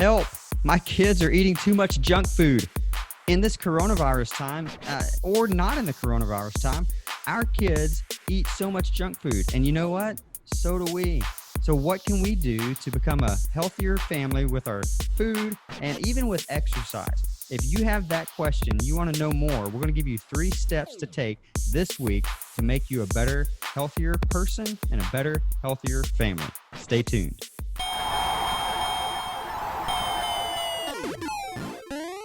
Help! My kids are eating too much junk food. In this coronavirus time, or not in the coronavirus time, our kids eat so much junk food. And you know what? So do we. So what can we do to become a healthier family with our food and even with exercise? If you have that question, you want to know more, we're going to give you 3 steps to take this week to make you a better, healthier person and a better, healthier family. Stay tuned.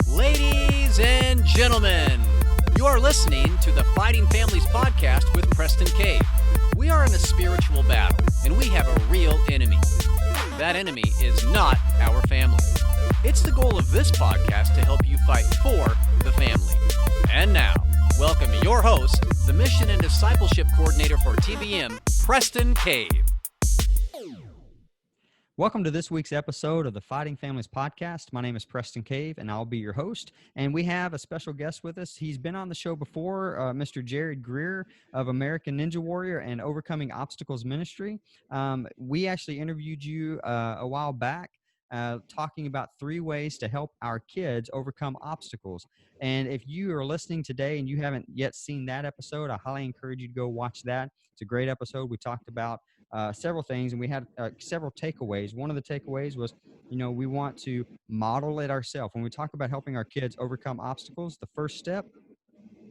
Ladies and gentlemen, you are listening to the Fighting Families podcast with Preston Cave. We are in a spiritual battle, and we have a real enemy. That enemy is not our family. It's the goal of this podcast to help you fight for the family. And now, welcome your host, the Mission and Discipleship Coordinator for TBM, Preston Cave. Welcome to this week's episode of the Fighting Families podcast. My name is Preston Cave, and I'll be your host. And we have a special guest with us. He's been on the show before, Mr. Jared Greer of American Ninja Warrior and Overcoming Obstacles Ministry. We actually interviewed you a while back talking about 3 ways to help our kids overcome obstacles. And if you are listening today and you haven't yet seen that episode, I highly encourage you to go watch that. It's a great episode. We talked about several things, and we had several takeaways. One of the takeaways was, we want to model it ourselves. When we talk about helping our kids overcome obstacles, the first step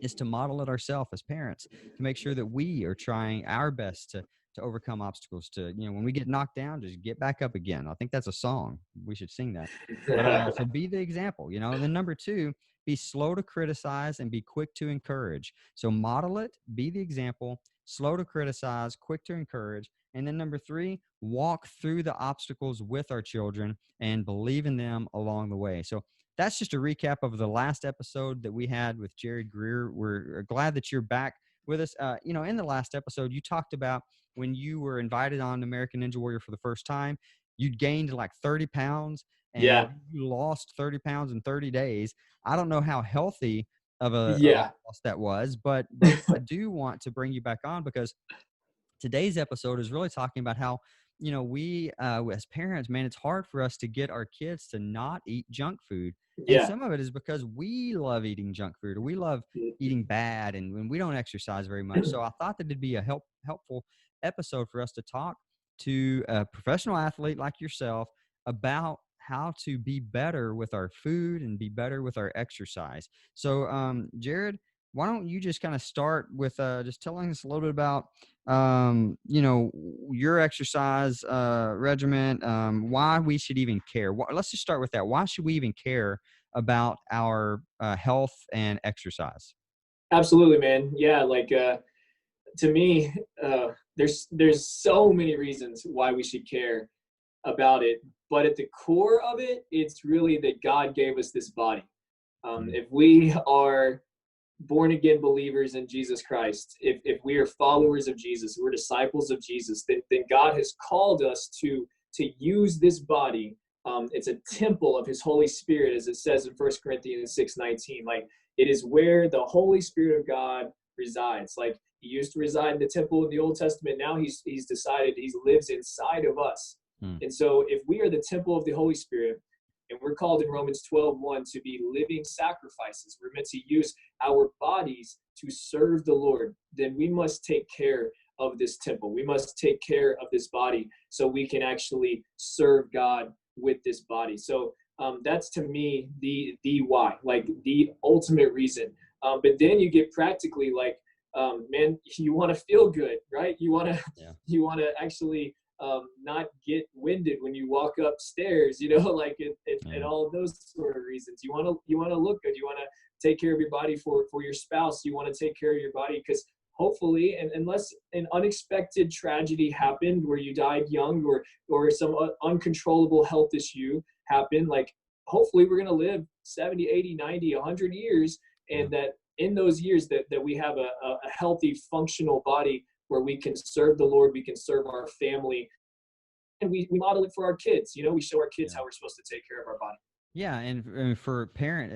is to model it ourselves as parents, to make sure that we are trying our best to overcome obstacles, to, when we get knocked down, just get back up again. I think that's a song. We should sing that. But, so be the example, And then number 2, be slow to criticize and be quick to encourage. So model it, be the example, slow to criticize, quick to encourage. And then number 3, walk through the obstacles with our children and believe in them along the way. So that's just a recap of the last episode that we had with Jared Greer. We're glad that you're back with us. In the last episode, you talked about when you were invited on American Ninja Warrior for the first time, you'd gained like 30 pounds and you lost 30 pounds in 30 days. I don't know how healthy of a loss that was, but I do want to bring you back on because today's episode is really talking about how, we as parents, man, it's hard for us to get our kids to not eat junk food. And some of it is because we love eating junk food, or we love eating bad, and when we don't exercise very much. So I thought that it'd be a helpful episode for us to talk to a professional athlete like yourself about how to be better with our food and be better with our exercise. So, Jared, why don't you just kind of start with just telling us a little bit about, your exercise regimen, why we should even care. Let's just start with that. Why should we even care about our health and exercise? Absolutely, man. Yeah, to me, there's so many reasons why we should care about it, but at the core of it, it's really that God gave us this body. If we are born again believers in Jesus Christ, if we are followers of Jesus, we're disciples of Jesus, then God has called us to use this body. It's a temple of his Holy Spirit, as it says in 1 Corinthians 6:19. Like, it is where the Holy Spirit of God resides. Like, he used to reside in the temple in the Old Testament. Now he's decided he lives inside of us. And so if we are the temple of the Holy Spirit, and we're called in Romans 12:1 to be living sacrifices, we're meant to use our bodies to serve the Lord, then we must take care of this temple. We must take care of this body so we can actually serve God with this body. So that's, to me, the why, like the ultimate reason. But then you get practically, like, man, you want to feel good, right? You want to actually not get winded when you walk upstairs, and all of those sort of reasons. You want to look good. You want to take care of your body for your spouse. You want to take care of your body because hopefully, and unless an unexpected tragedy happened where you died young, or some uncontrollable health issue happened, like, hopefully we're going to live 70, 80, 90, 100 years. And that in those years that we have a healthy, functional body where we can serve the Lord, we can serve our family, and we model it for our kids. We show our kids how we're supposed to take care of our body. Yeah, and for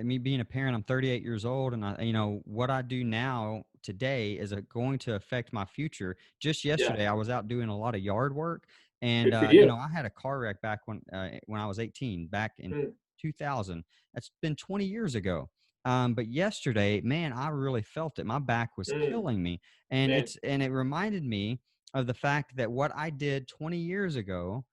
me being a parent, I'm 38 years old, and what I do now today is going to affect my future. Just yesterday, I was out doing a lot of yard work, And Good for you you. know, I had a car wreck back when I was 18, back in Mm, 2000. That's been 20 years ago. But yesterday, man, I really felt it. My back was mm, killing me, and man. it reminded me of the fact that what I did 20 years ago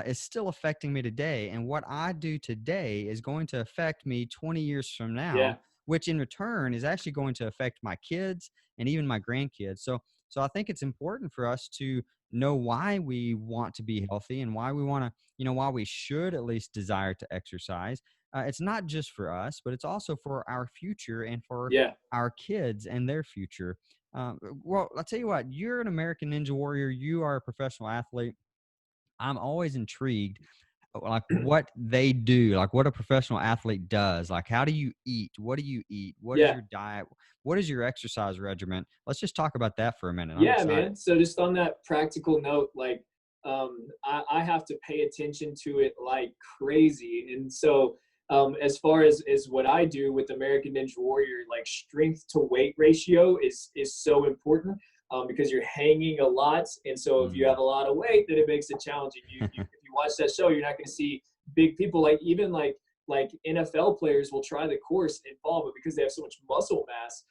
is still affecting me today, and what I do today is going to affect me 20 years from Yeah. now, which in return is actually going to affect my kids and even my grandkids. So I think it's important for us to know why we want to be healthy and why we want to, you know, why we should at least desire to exercise. It's not just for us, but it's also for our future and for Yeah. our kids and their future. Well, I'll tell you what, you're an American Ninja Warrior, you are a professional athlete. I'm always intrigued, like what they do, like what a professional athlete does. Like, how do you eat? What do you eat? What is Yeah. your diet? What is your exercise regimen? Let's just talk about that for a minute. I'm Yeah, excited. man. So just on that practical note, like I have to pay attention to it like crazy. And so as far as what I do with American Ninja Warrior, like strength to weight ratio is so important because you're hanging a lot. And so if you Mm. have a lot of weight, then it makes it challenging. If you watch that show, you're not going to see big people like even like NFL players will try the course and fall, but because they have so much muscle mass,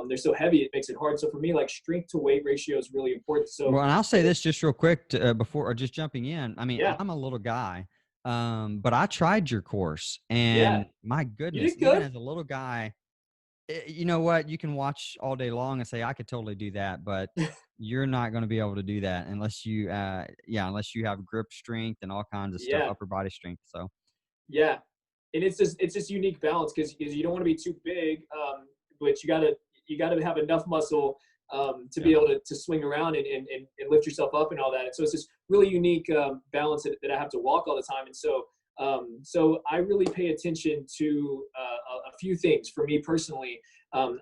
they're so heavy, it makes it hard. So for me, like strength to weight ratio is really important. So Well, and I'll say this just real quick before, or just jumping in. I mean, yeah, I'm a little guy, but I tried your course, yeah, and my you goodness, did even good. as a little guy, you know what? You can watch all day long and say I could totally do that, but you're not going to be able to do that unless you, yeah, unless you have grip strength and all kinds of stuff, Yeah, upper body strength. So, yeah, and it's this unique balance because you don't want to be too big, but you gotta have enough muscle to yeah. be able to swing around and lift yourself up and all that. And so it's this really unique balance that I have to walk all the time. And so I really pay attention to a few things for me personally. And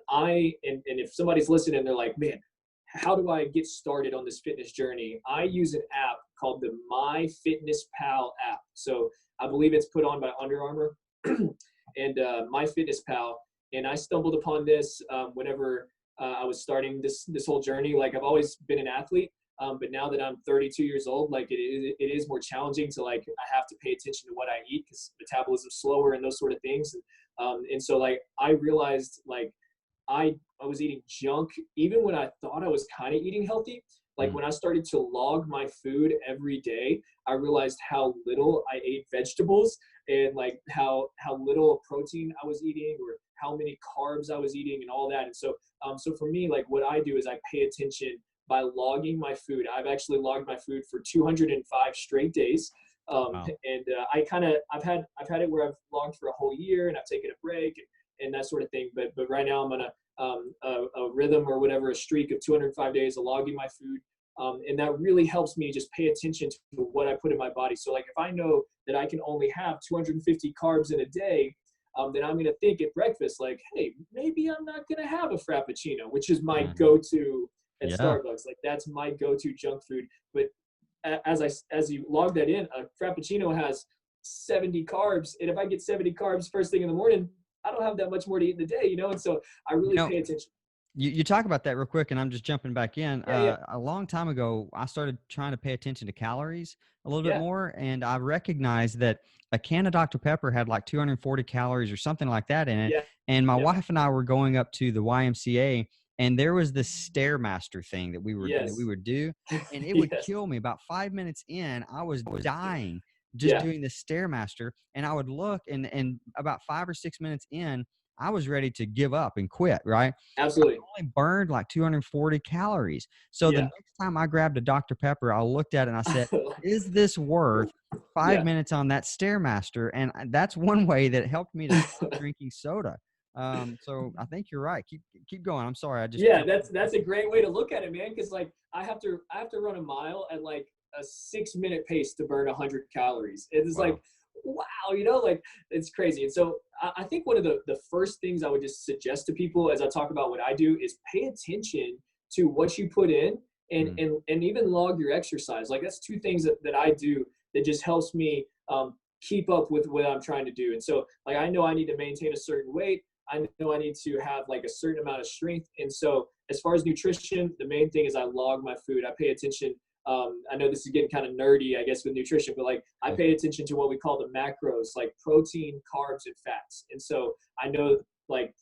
if somebody's listening, they're like, man, how do I get started on this fitness journey? I use an app called the MyFitnessPal app. So I believe it's put on by Under Armour and MyFitnessPal. And I stumbled upon this whenever I was starting this whole journey. Like I've always been an athlete, but now that I'm 32 years old, like it is more challenging to like I have to pay attention to what I eat because metabolism's slower and those sort of things. And so like I realized like I was eating junk even when I thought I was kind of eating healthy. Like Mm. when I started to log my food every day, I realized how little I ate vegetables and like how little protein I was eating or how many carbs I was eating and all that. And so for me, like what I do is I pay attention by logging my food. I've actually logged my food for 205 straight days. Wow. And I've had it where I've logged for a whole year and I've taken a break and that sort of thing. But right now I'm on a rhythm or whatever, a streak of 205 days of logging my food. And that really helps me just pay attention to what I put in my body. So like if I know that I can only have 250 carbs in a day, then I'm going to think at breakfast like, hey, maybe I'm not going to have a Frappuccino, which is my Mhm. go-to at Yeah. Starbucks. Like that's my go-to junk food. But as you log that in, a Frappuccino has 70 carbs. And if I get 70 carbs first thing in the morning, I don't have that much more to eat in the day, you know? And so I You really know, pay attention. you talk about that real quick, and I'm just jumping back in. Yeah, yeah, A long time ago, I started trying to pay attention to calories a little bit yeah, more, and I recognized that a can of Dr. Pepper had like 240 calories or something like that in it. yeah, And my yeah. wife and I were going up to the YMCA, and there was this Stairmaster thing that we Yes. would do, and it would Yes. kill me. About 5 minutes in, I was dying just Yeah, doing this Stairmaster, and I would look, and about 5 or 6 minutes in, I was ready to give up and quit, right? absolutely. Only burned like 240 calories. So the Yeah. next time I grabbed a Dr. Pepper, I looked at it and I said, is this worth five Yeah. minutes on that Stairmaster? And that's one way that helped me to stop drinking soda. So I think you're right. Keep going. I'm sorry. I just Yeah, jumped. that's a great way to look at it, man. Because like I have to run a mile at like a 6 minute pace to burn 100 calories. It's Wow. like wow, you know, like it's crazy. And so I think one of the first things I would just suggest to people as I talk about what I do is pay attention to what you put in and Mm. and even log your exercise. Like that's two things that I do that just helps me keep up with what I'm trying to do. And so like I know I need to maintain a certain weight. I know I need to have like a certain amount of strength. And so as far as nutrition, the main thing is I log my food. I pay attention I know this is getting kind of nerdy, I guess, with nutrition, but like I pay attention to what we call the macros, like protein, carbs, and fats. And so I know like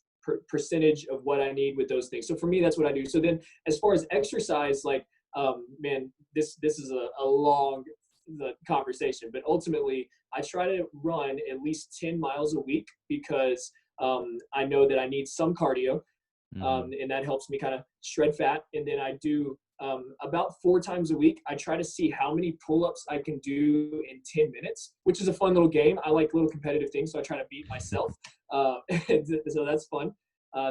percentage of what I need with those things. So for me, that's what I do. So then as far as exercise, like, man, this is a long conversation, but ultimately I try to run at least 10 miles a week because I know that I need some cardio, and that helps me kind of shred fat. And then I do about 4 times a week. I try to see how many pull-ups I can do in 10 minutes, which is a fun little game. I like little competitive things, so I try to beat myself. So that's fun.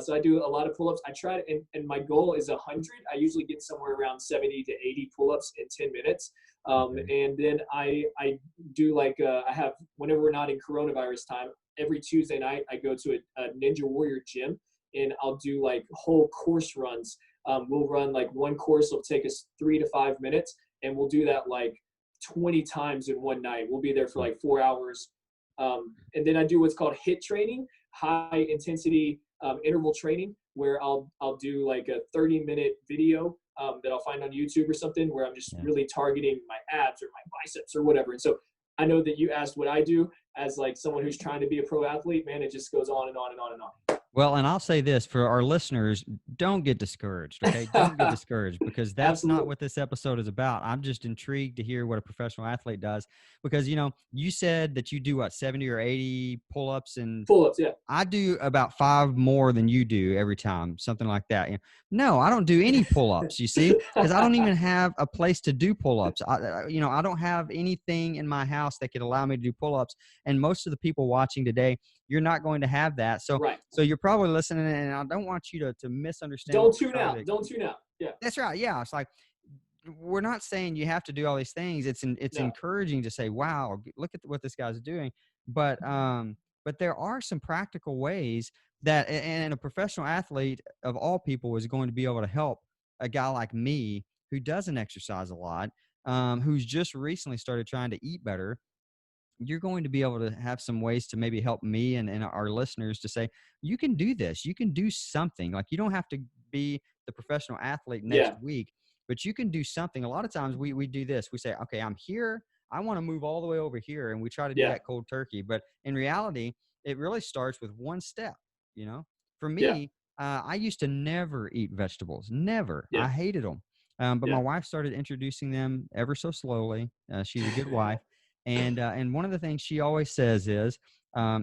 So I do a lot of pull-ups. I try to, and my goal is 100. I usually get somewhere around 70 to 80 pull-ups in 10 minutes. And then I do like, I have, whenever we're not in coronavirus time, every Tuesday night, I go to a Ninja Warrior gym, and I'll do like whole course runs. We'll run like one course will take us 3 to 5 minutes, and we'll do that like 20 times in one night. We'll be there for like 4 hours. And then I do what's called HIIT training, high intensity interval training, where I'll do like a 30-minute video that I'll find on YouTube or something, where I'm just really targeting my abs or my biceps or whatever. And so I know that you asked what I do as like someone who's trying to be a pro athlete. Man, it just goes on and on and on and on. Well, and I'll say this for our listeners, don't get discouraged, okay? Don't get discouraged, because that's not what this episode is about. I'm just intrigued to hear what a professional athlete does, because, you know, you said that you do what, 70 or 80 pull-ups, and yeah. I do about 5 more than you do every time, something like that. No, I don't do any pull-ups, you see, because I don't even have a place to do pull-ups. I don't have anything in my house that could allow me to do pull-ups, and most of the people watching today, you're not going to have that. So you're probably listening, and I don't want you to misunderstand. Don't tune out. Don't tune out. Yeah. That's right. Yeah. It's like, we're not saying you have to do all these things. It's encouraging to say, wow, look at what this guy's doing. But there are some practical ways that, and a professional athlete of all people is going to be able to help a guy like me who doesn't exercise a lot, who's just recently started trying to eat better. You're going to be able to have some ways to maybe help me and our listeners to say, you can do this. You can do something. Like, you don't have to be the professional athlete next week, but you can do something. A lot of times we do this. We say, okay, I'm here. I want to move all the way over here. And we try to do that cold turkey. But in reality, it really starts with one step. You know, for me, I used to never eat vegetables. Never. I hated them. But my wife started introducing them ever so slowly. She's a good wife. And one of the things she always says is,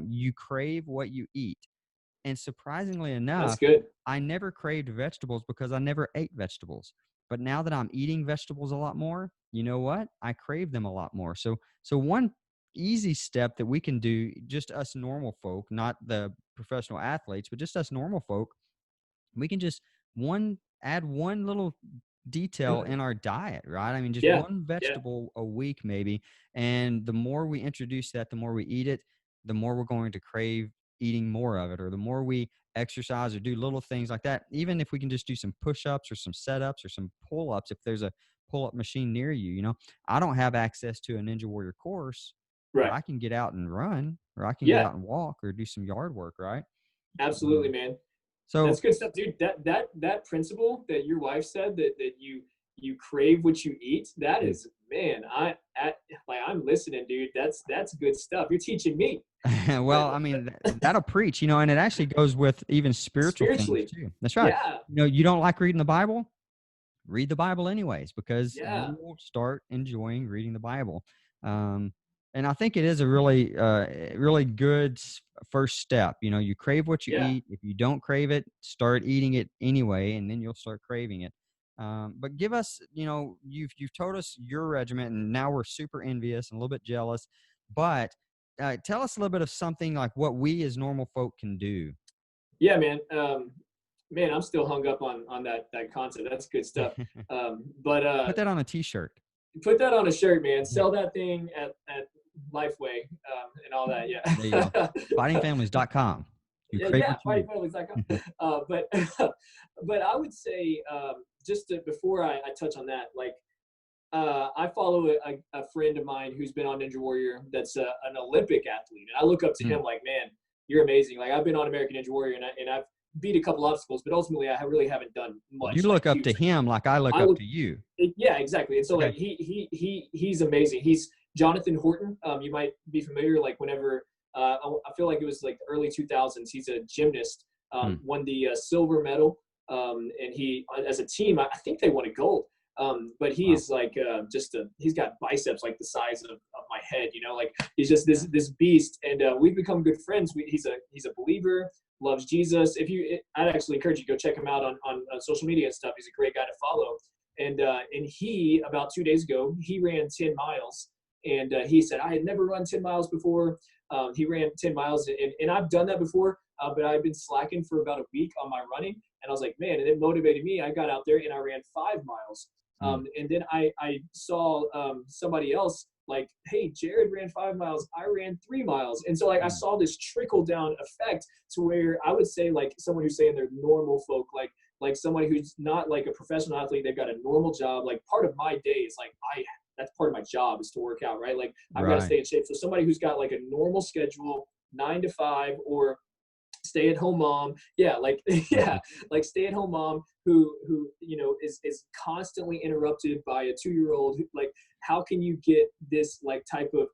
you crave what you eat. And surprisingly enough, that's good. I never craved vegetables because I never ate vegetables. But now that I'm eating vegetables a lot more, you know what? I crave them a lot more. So one easy step that we can do, just us normal folk, not the professional athletes, but just us normal folk, we can just add one little detail in our diet, right? I mean, just one vegetable a week maybe. And the more we introduce that, the more we eat it, the more we're going to crave eating more of it, or the more we exercise or do little things like that. Even if we can just do some push-ups or some setups or some pull-ups, if there's a pull-up machine near you, you know, I don't have access to a Ninja Warrior course, but I can get out and run, or I can get out and walk or do some yard work, right? Absolutely, man. So that's good stuff, dude. That principle that your wife said, that you crave what you eat, that is, man, I'm listening, dude. That's good stuff. You're teaching me. Well, I mean, that'll preach, you know, and it actually goes with even spiritually things too. That's right. Yeah. You know, you don't like reading the Bible? Read the Bible anyways, because you will start enjoying reading the Bible. And I think it is a really, really good first step. You know, you crave what you eat. If you don't crave it, start eating it anyway, and then you'll start craving it. But give us, you know, you've told us your regiment, and now we're super envious and a little bit jealous. But tell us a little bit of something like what we as normal folk can do. Yeah, man. Man, I'm still hung up on that concept. That's good stuff. But put that on a T-shirt. Put that on a shirt, man. Sell that thing at Lifeway and all that. Yeah. There you go. Fightingfamilies.com. Fightingfamilies.com. But I would say, before I touch on that, like, I follow a friend of mine who's been on Ninja Warrior that's an Olympic athlete, and I look up to him like, man, you're amazing. Like, I've been on American Ninja Warrior, and I've beat a couple obstacles, but ultimately I really haven't done You much like look up to huge. him like I look I up look, to you. yeah, exactly. And so Okay. like he's amazing. He's Jonathan Horton. You might be familiar. Like whenever I feel like it was like the early 2000s. He's a gymnast. Won the silver medal. And he, as a team, I think they won a gold. But he Wow. is like he's got biceps like the size of my head. You know, like he's just this beast. And we've become good friends. He's a believer. Loves Jesus. I'd actually encourage you to go check him out on social media and stuff. He's a great guy to follow. And he about 2 days ago he ran 10 miles, and he said I had never run 10 miles before. He ran 10 miles, and I've done that before, but I've been slacking for about a week on my running, and I was like, man, and it motivated me. I got out there and I ran 5 miles, and then I saw somebody else like, hey, Jared ran 5 miles, I ran 3 miles. And so like I saw this trickle down effect to where I would say like someone who's saying they're normal folk, like somebody who's not like a professional athlete, they've got a normal job. Like part of my day is like that's part of my job is to work out, right? Like I've got to stay in shape. So somebody who's got like a normal schedule, 9 to 5, or stay at home mom, like stay at home mom who is constantly interrupted by a 2-year-old. Like how can you get this like type of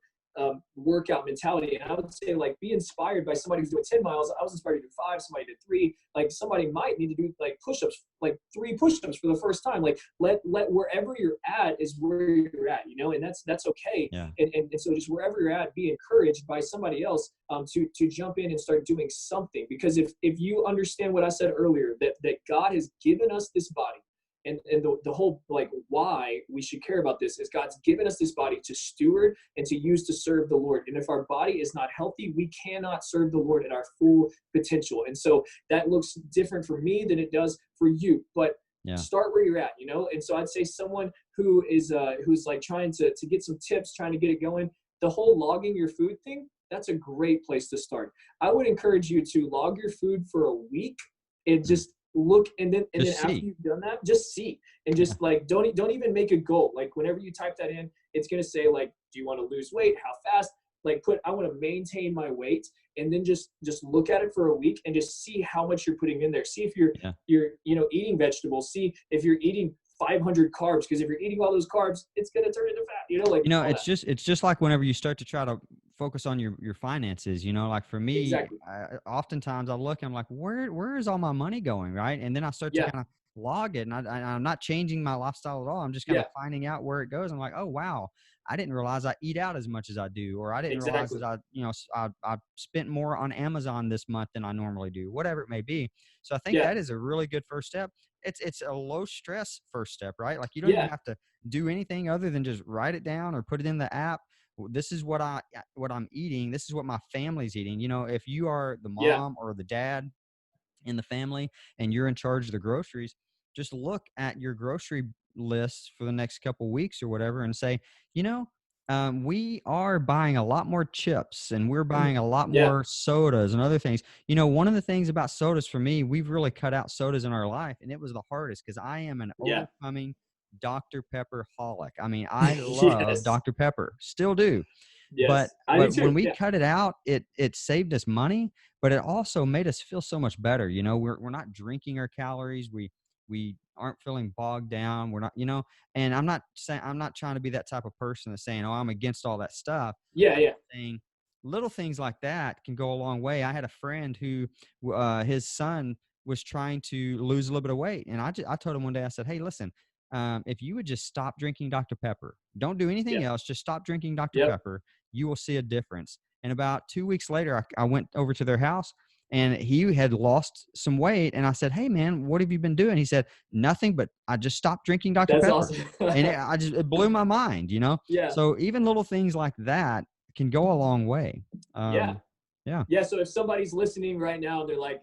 workout mentality? And I would say like be inspired by somebody who's doing 10 miles. I was inspired to do 5, somebody did 3. Like somebody might need to do like push-ups, like 3 push-ups for the first time. Like let wherever you're at is where you're at, and that's okay. Yeah. And so just wherever you're at, be encouraged by somebody else to jump in and start doing something. Because if you understand what I said earlier, that God has given us this body, and the whole like why we should care about this is God's given us this body to steward and to use to serve the Lord. And if our body is not healthy, we cannot serve the Lord at our full potential. And so that looks different for me than it does for you. But start where you're at, And so I'd say someone who is who's like trying to get some tips, trying to get it going, the whole logging your food thing, that's a great place to start. I would encourage you to log your food for a week and just look, and then after you've done that, just see, and just like don't even make a goal. Like whenever you type that in, it's going to say like, do you want to lose weight, how fast, like I want to maintain my weight, and then just look at it for a week and just see how much you're putting in there. See if you're eating vegetables, see if you're eating 500 carbs, because if you're eating all those carbs, it's going to turn into fat. It's just like whenever you start to try to focus on your finances, like for me, exactly. Oftentimes I look and I'm like, where is all my money going, right? And then I start to kind of log it, and I'm not changing my lifestyle at all. I'm just kind of finding out where it goes. I'm like, oh wow, I didn't realize I eat out as much as I do, or I didn't realize that I spent more on Amazon this month than I normally do, whatever it may be. So I think that is a really good first step. It's a low stress first step, right? Like you don't even have to do anything other than just write it down or put it in the app. This is what I'm eating. This is what my family's eating. If you are the mom or the dad in the family and you're in charge of the groceries, just look at your grocery list for the next couple weeks or whatever and say, we are buying a lot more chips, and we're buying a lot more sodas and other things. One of the things about sodas for me, we've really cut out sodas in our life, and it was the hardest because I am an overcoming Dr. Pepper holic. I mean, I love Dr. Pepper, still do. Yes, but when we cut it out, it saved us money, but it also made us feel so much better. We're not drinking our calories. We aren't feeling bogged down. We're not, and I'm not trying to be that type of person that's saying, oh, I'm against all that stuff. I'm saying little things like that can go a long way. I had a friend who, his son was trying to lose a little bit of weight. And I told him one day, I said, hey, listen, if you would just stop drinking Dr. Pepper, don't do anything else, just stop drinking Dr. Pepper, you will see a difference. And about 2 weeks later, I went over to their house, and he had lost some weight. And I said, hey, man, what have you been doing? He said, nothing, but I just stopped drinking Dr. That's Pepper. awesome. And it blew my mind, So even little things like that can go a long way. So if somebody's listening right now, they're like,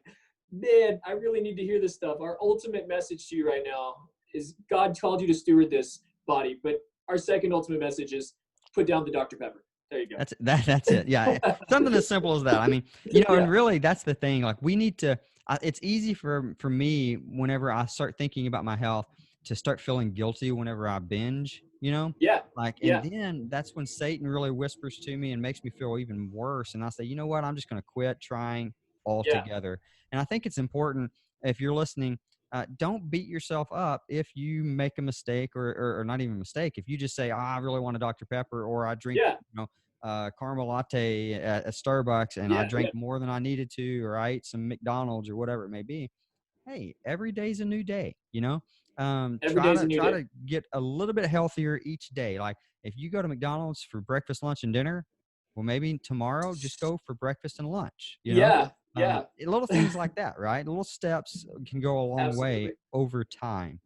man, I really need to hear this stuff. Our ultimate message to you right now is God called you to steward this body. But our second ultimate message is put down the Dr. Pepper. There you go. That's it. Yeah. Something as simple as that. I mean, and really that's the thing. Like we need to, it's easy for me whenever I start thinking about my health to start feeling guilty whenever I binge, and then that's when Satan really whispers to me and makes me feel even worse. And I say, you know what? I'm just going to quit trying Yeah. altogether. And I think it's important, if you're listening, don't beat yourself up if you make a mistake, or not even a mistake. If you just say, I really want a Dr. Pepper, or I drink, Yeah. caramel latte at Starbucks, and I Yeah. Yeah. drank more than I needed to, or I ate some McDonald's or whatever it may be. Hey, every day's a new day, Every try day's a to new try day. to get a little bit healthier each day. Like, if you go to McDonald's for breakfast, lunch, and dinner, well, maybe tomorrow just go for breakfast and lunch, Yeah. Yeah. little things like that, right? Little steps can go a long way Absolutely. over time.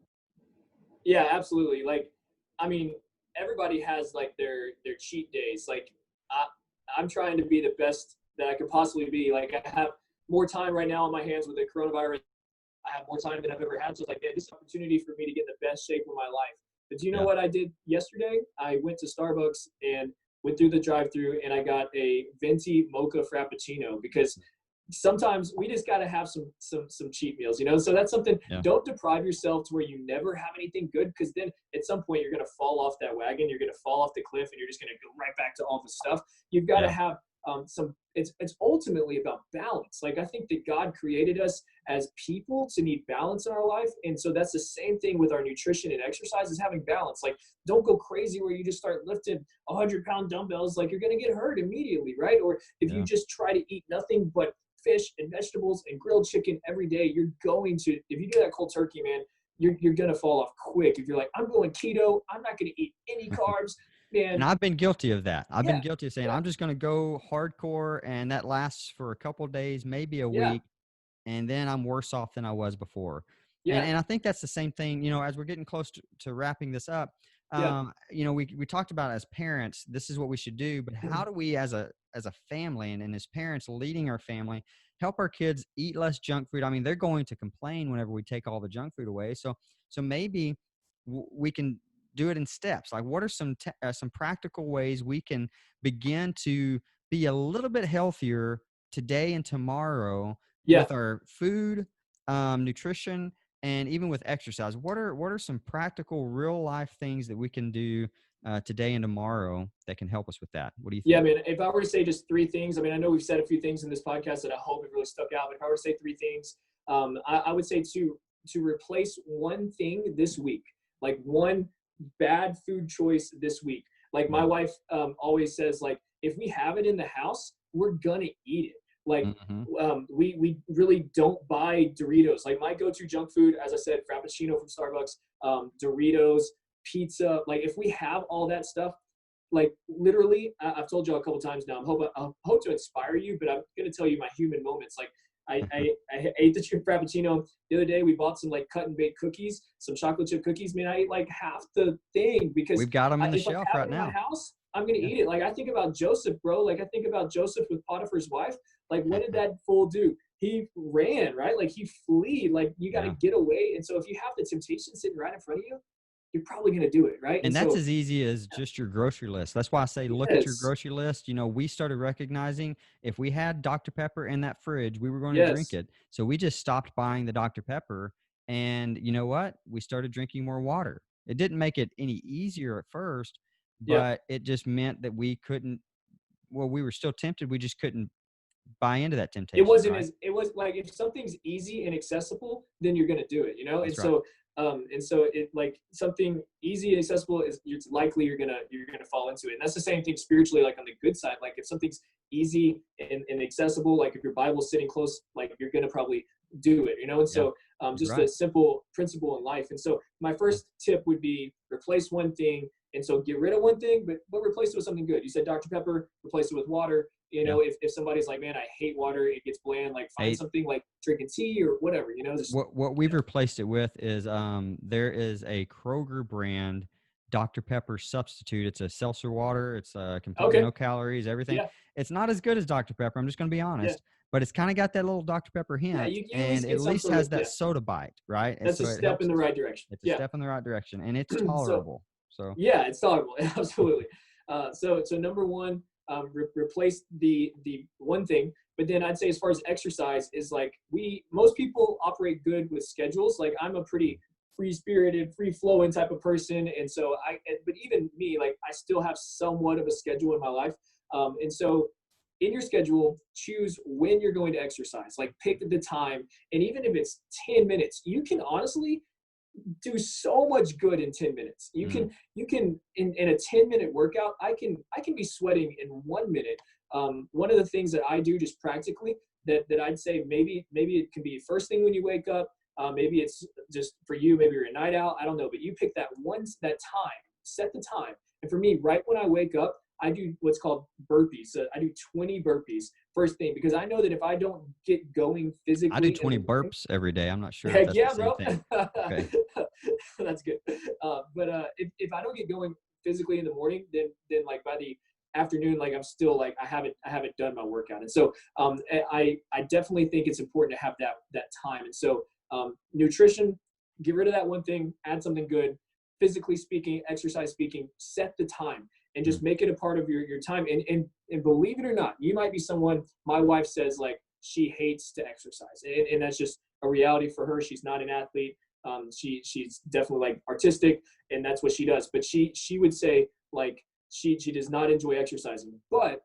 Yeah, absolutely. Like, I mean, everybody has like their cheat days. Like, I I'm trying to be the best that I could possibly be. Like, I have more time right now on my hands with the coronavirus. I have more time than I've ever had. So it's like, man, this is an opportunity for me to get in the best shape of my life. But do you know Yeah. what I did yesterday? I went to Starbucks and went through the drive-through, and I got a venti mocha frappuccino, because sometimes we just got to have some cheat meals, so that's something. Yeah. Don't deprive yourself to where you never have anything good, because then at some point you're going to fall off that wagon, you're going to fall off the cliff, and you're just going to go right back to all the stuff. You've got to Yeah. have some. It's ultimately about balance. Like, I think that God created us as people to need balance in our life, and so that's the same thing with our nutrition and exercise, is having balance. Like, don't go crazy where you just start lifting 100-pound dumbbells. Like, you're going to get hurt immediately, right? Or if you Yeah. just try to eat nothing but fish and vegetables and grilled chicken every day, you're going to, if you do that cold turkey, man, you're going to fall off quick. If you're like, I'm going keto, I'm not going to eat any carbs, And man. I've been guilty of that. I've been Yeah. guilty of saying, Yeah. I'm just going to go hardcore, and that lasts for a couple of days, maybe a Yeah. week, and then I'm worse off than I was before. And Yeah. and I think that's the same thing, as we're getting close to wrapping this up. Yeah. We talked about, as parents, this is what we should do, but how do we, as a family, and as parents leading our family, help our kids eat less junk food? I mean, they're going to complain whenever we take all the junk food away. So maybe we can do it in steps. Like, what are some practical ways we can begin to be a little bit healthier today and tomorrow Yeah. with our food, nutrition, and even with exercise? What are some practical, real life things that we can do today and tomorrow that can help us with that? What do you Yeah, think? man. If I were to say just three things, I mean, I know we've said a few things in this podcast that I hope it really stuck out, but if I were to say three things, I would say to replace one thing this week, like one bad food choice this week. Like, my Yeah. wife always says, like, if we have it in the house, we're gonna eat it. Like, Hmm. we really don't buy Doritos. Like, my go-to junk food, as I said, Frappuccino from Starbucks, Doritos, pizza. Like, if we have all that stuff, like, literally, I've told you a couple times now. I hope to inspire you, but I'm gonna tell you my human moments. Like, I ate the Frappuccino the other day. We bought some like cut and bake cookies, some chocolate chip cookies. Man, I ate like half the thing, because We've got them in the if I shelf have right it in my now. house, I'm gonna Yeah. eat it. Like, I think about Joseph, bro. Like, I think about Joseph with Potiphar's wife. Like, what did that fool do? He ran, right? Like, he flee. Like, you got to Yeah. get away. And so if you have the temptation sitting right in front of you, you're probably gonna do it, right? And And that's so, as easy as just your grocery list. That's why I say, look at your yes, grocery list. We started recognizing, if we had Dr. Pepper in that fridge, we were going to drink yes, it. So we just stopped buying the Dr. Pepper. And you know what? We started drinking more water. It didn't make it any easier at first, yep. but it just meant that we couldn't, well, we were still tempted. We just couldn't buy into that temptation, right? It was like, if something's easy and accessible, then you're gonna do it, and That's right. so it, like, something easy and accessible, is it's likely you're gonna fall into it. And that's the same thing spiritually. Like, on the good side, like, if something's easy and accessible, like if your Bible's sitting close, like, you're gonna probably do it, and Yeah, so you're just a right. simple principle in life. And so my first tip would be, replace one thing. And so get rid of one thing, but replace it with something good. You said Dr. Pepper, replace it with water. Yeah. If somebody's like, man, I hate water, it gets bland, like, find Hey, something like drinking tea or whatever, just, what we've replaced it with is, there is a Kroger brand Dr. Pepper substitute. It's a seltzer water. It's completely okay. no calories, everything. Yeah. It's not as good as Dr. Pepper. I'm just going to be Yeah. honest, but it's kind of got that little Dr. Pepper Yeah. hint, You at and least it get at some least sort of, has that soda bite, right? And that's a so it step in helps the us. right direction. It's a Yeah. step in the right direction, and it's So, tolerable. So yeah, it's tolerable. Absolutely. So number one, replace the one thing. But then I'd say, as far as exercise is, like, most people operate good with schedules. Like, I'm a pretty free spirited, free flowing type of person. And so but even me, like, I still have somewhat of a schedule in my life. And so in your schedule, choose when you're going to exercise, like pick the time. And even if it's 10 minutes, you can honestly do so much good in 10 minutes. You can in a 10-minute workout, I can be sweating in 1 minute. One of the things that I do just practically that I'd say maybe it can be first thing when you wake up. Maybe it's just for you, maybe you're a night out, I don't know, but you pick that time, set the time. And for me, right when I wake up, I do what's called burpees. So I do 20 burpees first thing, because I know that if I don't get going physically. I do 20 burps every day. I'm not sure. Heck if that's yeah, the same bro. thing. Okay. That's good. But if I don't get going physically in the morning, then like by the afternoon, like I'm still like I haven't done my workout. And so I definitely think it's important to have that time. And so nutrition, get rid of that one thing, add something good. Physically speaking, exercise speaking, set the time and just make it a part of your time. And believe it or not, you might be someone, my wife says like she hates to exercise, and that's just a reality for her. She's not an athlete. She's definitely like artistic, and that's what she does. But she would say like she does not enjoy exercising. But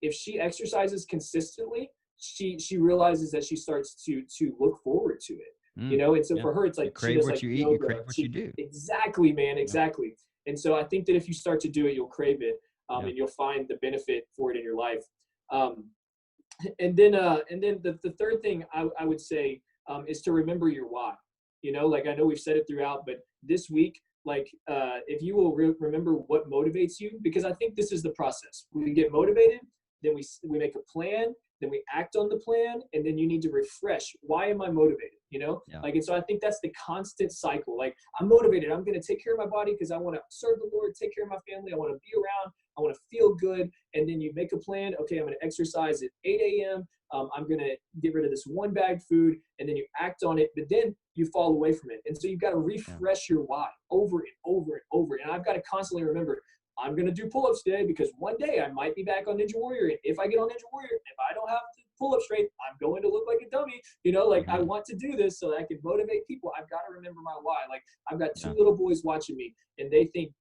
if she exercises consistently, she realizes that she starts to look forward to it. You know, and so for her, it's like you crave what you eat, you crave what you do. Exactly, man, exactly. And so I think that if you start to do it, you'll crave it, and you'll find the benefit for it in your life. And then the third thing I would say is to remember your why. You know, like I know we've said it throughout, but this week, like if you will remember what motivates you, because I think this is the process. We get motivated, then we make a plan, then we act on the plan, and then you need to refresh. Why am I motivated? You know, like, and so I think that's the constant cycle. Like I'm motivated. I'm going to take care of my body because I want to serve the Lord, take care of my family. I want to be around. I want to feel good. And then you make a plan. Okay, I'm going to exercise at 8 a.m. I'm going to get rid of this one bag food, and then you act on it, but then you fall away from it. And so you've got to refresh your why over and over and over. And I've got to constantly remember, I'm going to do pull-ups today because one day I might be back on Ninja Warrior. And if I get on Ninja Warrior, if I don't have to pull up straight, I'm going to look like a dummy. You know, like I want to do this so that I can motivate people. I've got to remember my why. Like I've got two little boys watching me, and they think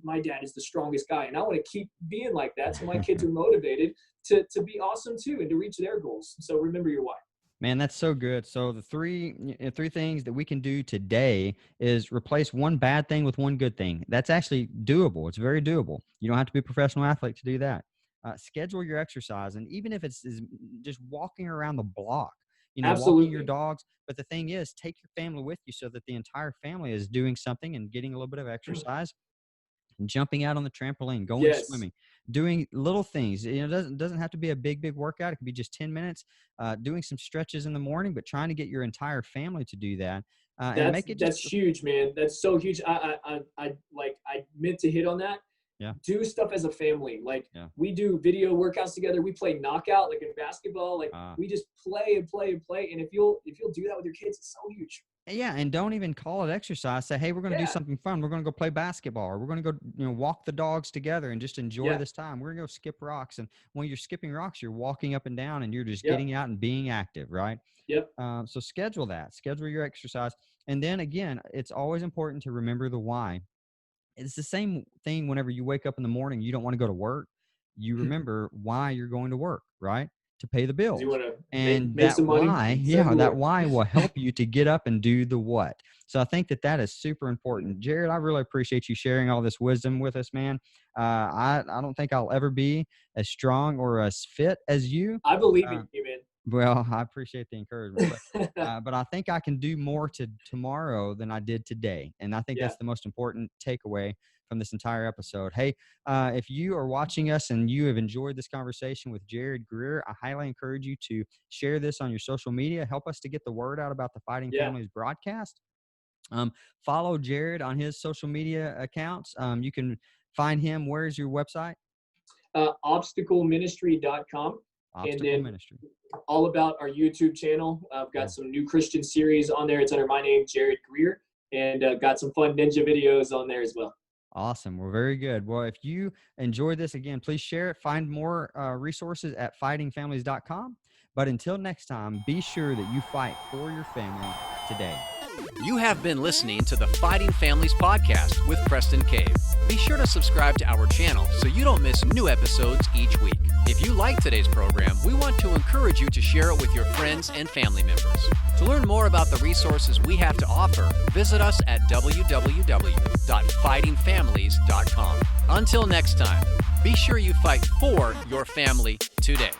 my dad is the strongest guy. And I want to keep being like that so my kids are motivated to be awesome too and to reach their goals. So remember your why. Man, that's so good. So the three things that we can do today is replace one bad thing with one good thing. That's actually doable. It's very doable. You don't have to be a professional athlete to do that. Schedule your exercise, and even if it's just walking around the block, you know, Absolutely. walking your dogs. But the thing is, take your family with you so that the entire family is doing something and getting a little bit of exercise. Jumping out on the trampoline, going swimming, doing little things. You know, it doesn't have to be a big workout. It can be just 10 minutes, doing some stretches in the morning, but trying to get your entire family to do that. And make it that's huge, man. That's so huge. I meant to hit on that. Yeah. Do stuff as a family. Like we do video workouts together. We play knockout, like in basketball. Like we just play and play and play. And if you'll do that with your kids, it's so huge. Yeah, and don't even call it exercise. Say, hey, we're going to do something fun. We're going to go play basketball, or we're going to go, walk the dogs together and just enjoy this time. We're going to go skip rocks. And when you're skipping rocks, you're walking up and down, and you're just getting out and being active, right? Yep. So schedule that. Schedule your exercise. And then, again, it's always important to remember the why. It's the same thing whenever you wake up in the morning, you don't want to go to work. You remember why you're going to work, right? To pay the bills. You want to and make that some money. why, that why will help you to get up and do the what. So I think that is super important. Jared, I really appreciate you sharing all this wisdom with us, man. I don't think I'll ever be as strong or as fit as you. I believe in you, man. Well, I appreciate the encouragement, but I think I can do more tomorrow than I did today. And I think that's the most important takeaway from this entire episode. Hey, if you are watching us and you have enjoyed this conversation with Jared Greer, I highly encourage you to share this on your social media. Help us to get the word out about the Fighting Families broadcast. Follow Jared on his social media accounts. You can find him. Where's your website? Obstacleministry.com. Obstacle Ministry. All about our YouTube channel. I've got some new Christian series on there. It's under my name, Jared Greer, and got some fun ninja videos on there as well. Awesome. Well, very good. Well, if you enjoyed this, again, please share it. Find more resources at fightingfamilies.com. But until next time, be sure that you fight for your family today. You have been listening to the Fighting Families podcast with Preston Cave. Be sure to subscribe to our channel so you don't miss new episodes each week. If you like today's program, we want to encourage you to share it with your friends and family members. To learn more about the resources we have to offer, visit us at www.fightingfamilies.com. Until next time, be sure you fight for your family today.